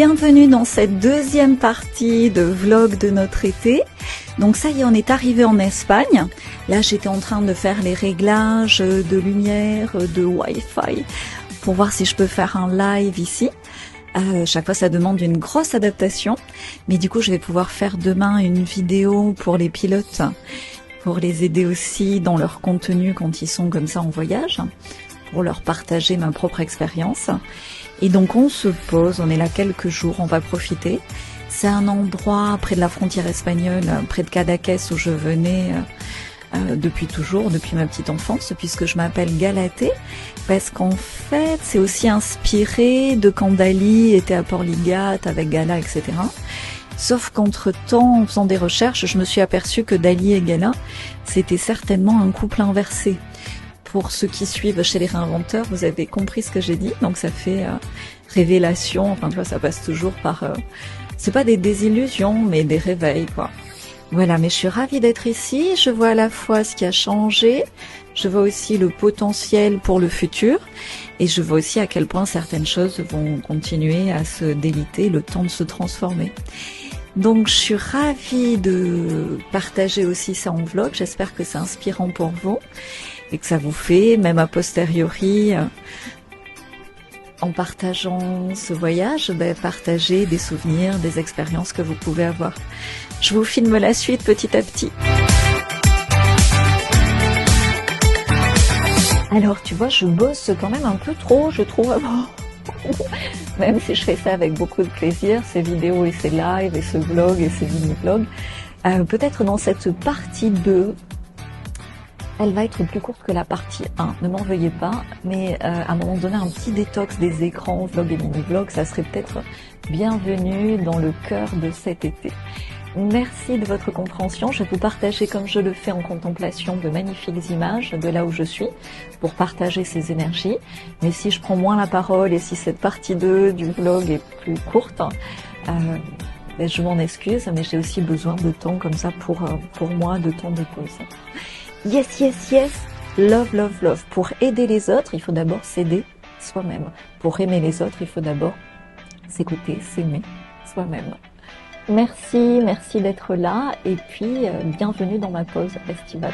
Bienvenue dans cette deuxième partie de vlog de notre été. Donc ça y est, on est arrivé en Espagne. Là, j'étais en train de faire les réglages de lumière, de Wi-Fi pour voir si je peux faire un live ici. Chaque fois, ça demande une grosse adaptation. Mais du coup, je vais pouvoir faire demain une vidéo pour les pilotes, pour les aider aussi dans leur contenu quand ils sont comme ça en voyage, pour leur partager ma propre expérience. Et donc on se pose, on est là quelques jours, on va profiter. C'est un endroit près de la frontière espagnole, près de Cadaqués où je venais depuis toujours, depuis ma petite enfance, puisque je m'appelle Galatée, parce qu'en fait c'est aussi inspiré de quand Dali était à Portligat avec Gala, etc. Sauf qu'entre-temps, en faisant des recherches, je me suis aperçue que Dali et Gala, c'était certainement un couple inversé. Pour ceux qui suivent chez les réinventeurs, vous avez compris ce que j'ai dit, donc ça fait révélation, enfin tu vois, ça passe toujours par... c'est pas des désillusions, mais des réveils, quoi. Voilà, mais je suis ravie d'être ici, je vois à la fois ce qui a changé, je vois aussi le potentiel pour le futur, et je vois aussi à quel point certaines choses vont continuer à se déliter, le temps de se transformer. Donc je suis ravie de partager aussi ça en vlog, j'espère que c'est inspirant pour vous et que ça vous fait, même a posteriori, en partageant ce voyage, partager des souvenirs, des expériences que vous pouvez avoir. Je vous filme la suite petit à petit. Alors tu vois, je bosse quand même un peu trop, je trouve. Même si je fais ça avec beaucoup de plaisir, ces vidéos et ces lives et ce vlog et ces mini-vlogs, peut-être dans cette partie 2, elle va être plus courte que la partie 1, ne m'en veuillez pas, mais à un moment donné, un petit détox des écrans, vlog et mini-vlog, ça serait peut-être bienvenu dans le cœur de cet été. Merci de votre compréhension, je vais vous partager comme je le fais en contemplation de magnifiques images de là où je suis pour partager ces énergies. Mais si je prends moins la parole et si cette partie 2 du vlog est plus courte, je m'en excuse, mais j'ai aussi besoin de temps comme ça pour moi, de temps de pause. Yes, yes, yes, love, love, love. Pour aider les autres, il faut d'abord s'aider soi-même. Pour aimer les autres, il faut d'abord s'écouter, s'aimer soi-même. Merci, merci d'être là et puis bienvenue dans ma pause estivale.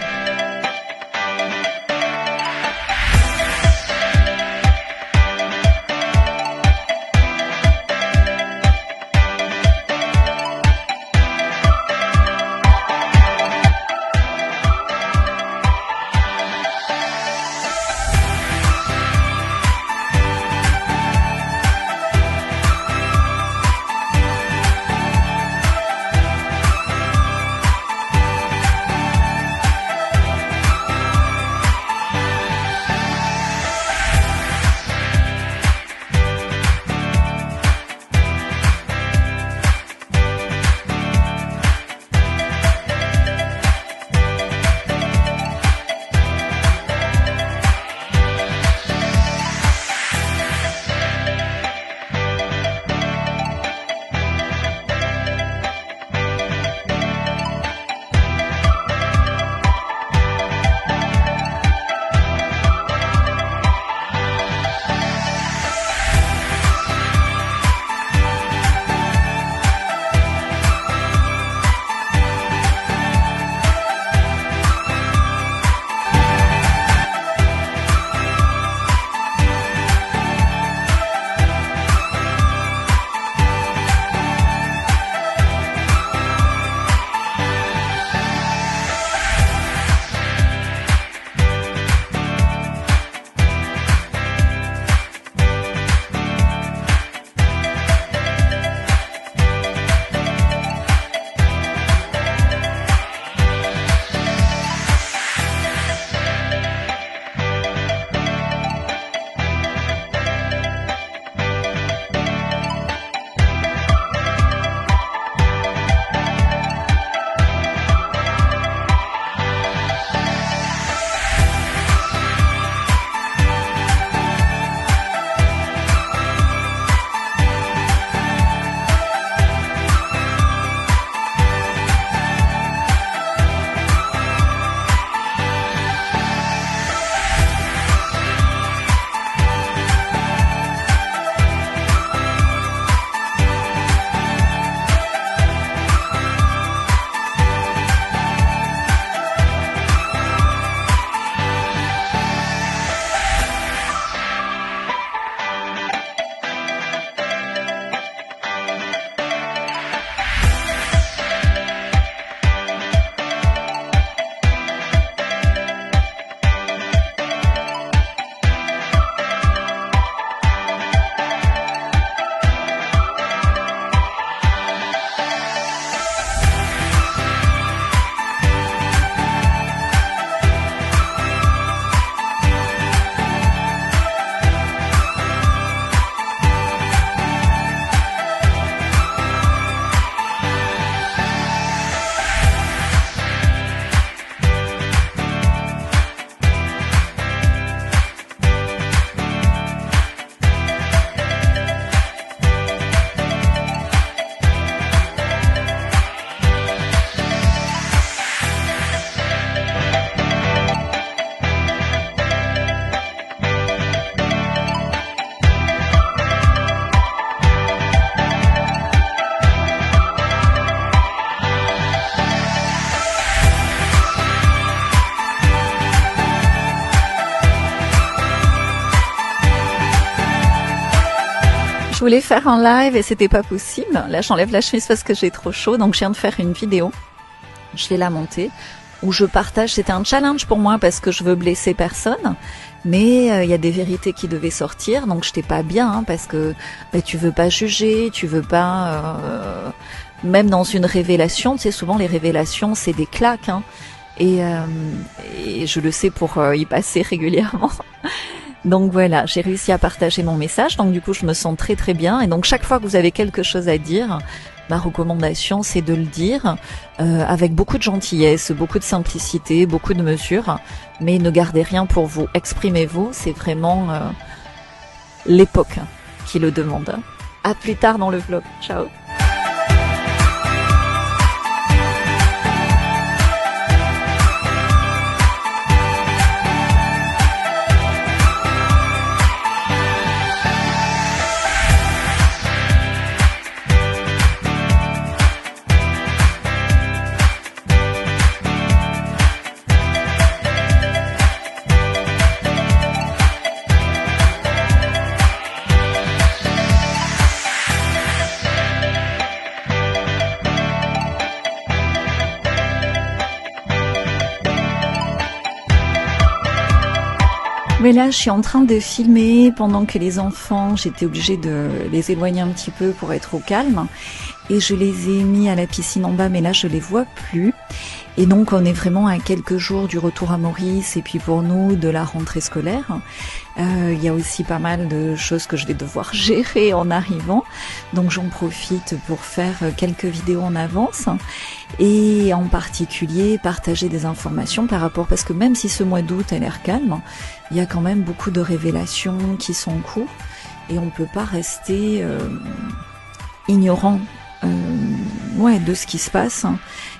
voulais faire un live et c'était pas possible. Là, j'enlève la chemise parce que j'ai trop chaud, donc je viens de faire une vidéo. Je vais la monter où je partage. C'était un challenge pour moi parce que je veux blesser personne, mais il y a des vérités qui devaient sortir, donc j'étais pas bien hein, parce que tu veux pas juger, tu veux pas. Même dans une révélation, tu sais, souvent les révélations c'est des claques, hein, et je le sais pour y passer régulièrement. Donc voilà, j'ai réussi à partager mon message, donc du coup je me sens très très bien, et donc chaque fois que vous avez quelque chose à dire, ma recommandation c'est de le dire avec beaucoup de gentillesse, beaucoup de simplicité, beaucoup de mesure, mais ne gardez rien pour vous, exprimez-vous, c'est vraiment l'époque qui le demande. À plus tard dans le vlog, ciao. Mais là, je suis en train de filmer pendant que les enfants, j'étais obligée de les éloigner un petit peu pour être au calme. Et je les ai mis à la piscine en bas, mais là, je les vois plus. Et donc, on est vraiment à quelques jours du retour à Maurice et puis pour nous, de la rentrée scolaire. Il y a aussi pas mal de choses que je vais devoir gérer en arrivant. Donc, j'en profite pour faire quelques vidéos en avance et en particulier partager des informations par rapport, parce que même si ce mois d'août a l'air calme, il y a quand même beaucoup de révélations qui sont en cours et on peut pas rester ignorant de ce qui se passe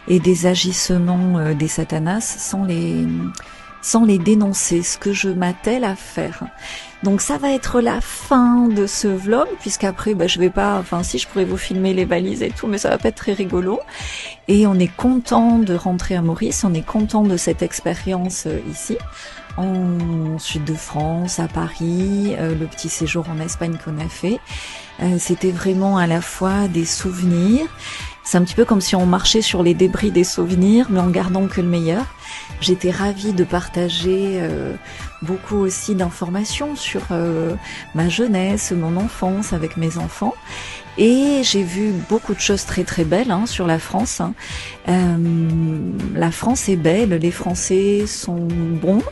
et des agissements des satanas sans les dénoncer, ce que je m'attelle à faire. Donc ça va être la fin de ce vlog, puisqu'après je vais pas, enfin si je pourrais vous filmer les valises et tout, mais ça va pas être très rigolo. Et on est content de rentrer à Maurice, on est content de cette expérience ici, en sud de France, à Paris, le petit séjour en Espagne qu'on a fait. C'était vraiment à la fois des souvenirs. C'est un petit peu comme si on marchait sur les débris des souvenirs, mais en gardant que le meilleur. J'étais ravie de partager beaucoup aussi d'informations sur ma jeunesse, mon enfance avec mes enfants. Et j'ai vu beaucoup de choses très très belles sur la France. La France est belle, les Français sont bons,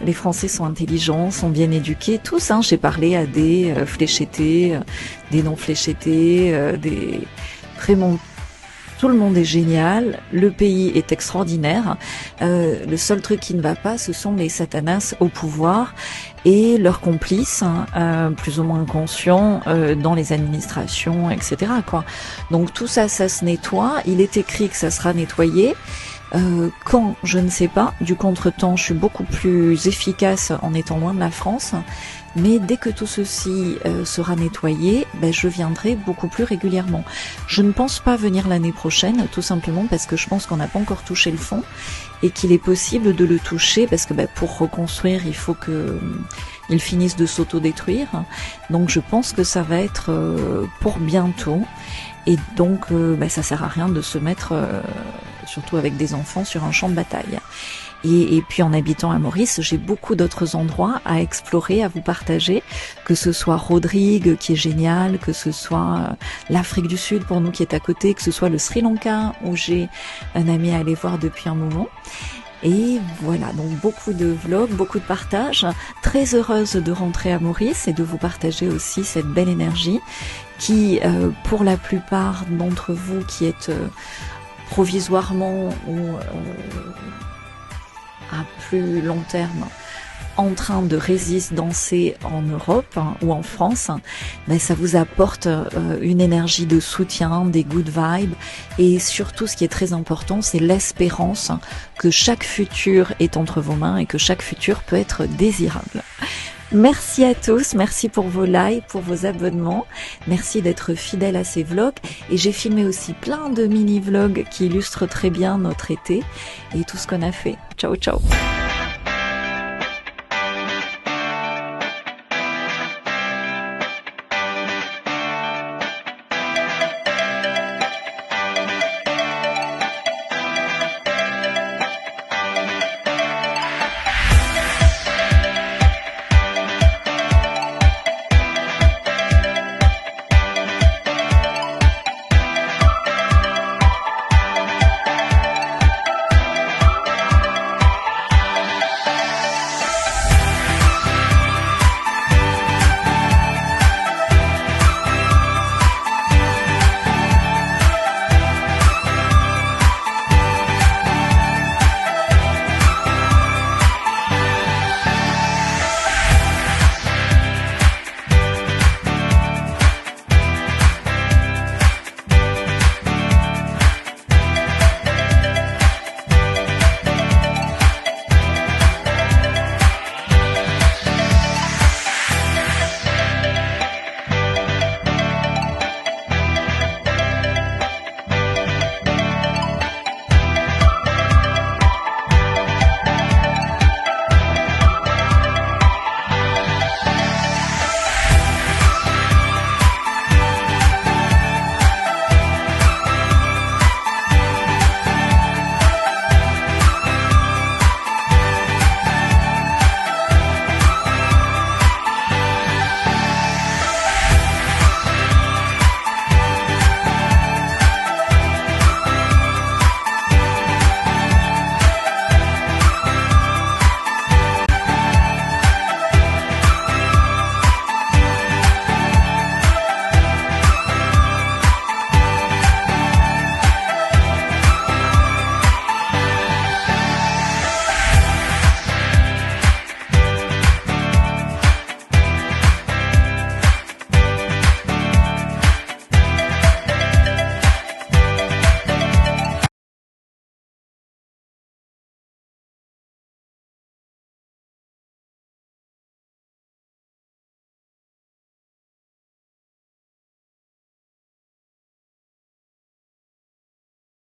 les Français sont intelligents, sont bien éduqués, tous. J'ai parlé à des fléchettés, des non fléchettés, des vraiment. Tout le monde est génial, le pays est extraordinaire. Le seul truc qui ne va pas, ce sont les satanas au pouvoir et leurs complices, plus ou moins conscients, dans les administrations, etc. Donc tout ça, ça se nettoie. Il est écrit que ça sera nettoyé. Quand, je ne sais pas. Du contretemps, je suis beaucoup plus efficace en étant loin de la France. Mais dès que tout ceci sera nettoyé, je viendrai beaucoup plus régulièrement. Je ne pense pas venir l'année prochaine, tout simplement parce que je pense qu'on n'a pas encore touché le fond et qu'il est possible de le toucher parce que pour reconstruire, il faut que il finisse de s'autodétruire. Donc je pense que ça va être pour bientôt. Et donc ça sert à rien de se mettre, surtout avec des enfants, sur un champ de bataille. Et puis en habitant à Maurice, j'ai beaucoup d'autres endroits à explorer, à vous partager, que ce soit Rodrigue qui est génial, que ce soit l'Afrique du Sud pour nous qui est à côté, que ce soit le Sri Lanka où j'ai un ami à aller voir depuis un moment. Et voilà, donc beaucoup de vlogs, beaucoup de partages. Très heureuse de rentrer à Maurice et de vous partager aussi cette belle énergie qui, pour la plupart d'entre vous qui êtes provisoirement ou à plus long terme en train de résistancer en Europe ou en France, ça vous apporte une énergie de soutien, des good vibes et surtout ce qui est très important, c'est l'espérance que chaque futur est entre vos mains et que chaque futur peut être désirable. Merci à tous, merci pour vos likes, pour vos abonnements, merci d'être fidèles à ces vlogs et j'ai filmé aussi plein de mini-vlogs qui illustrent très bien notre été et tout ce qu'on a fait. Ciao ciao.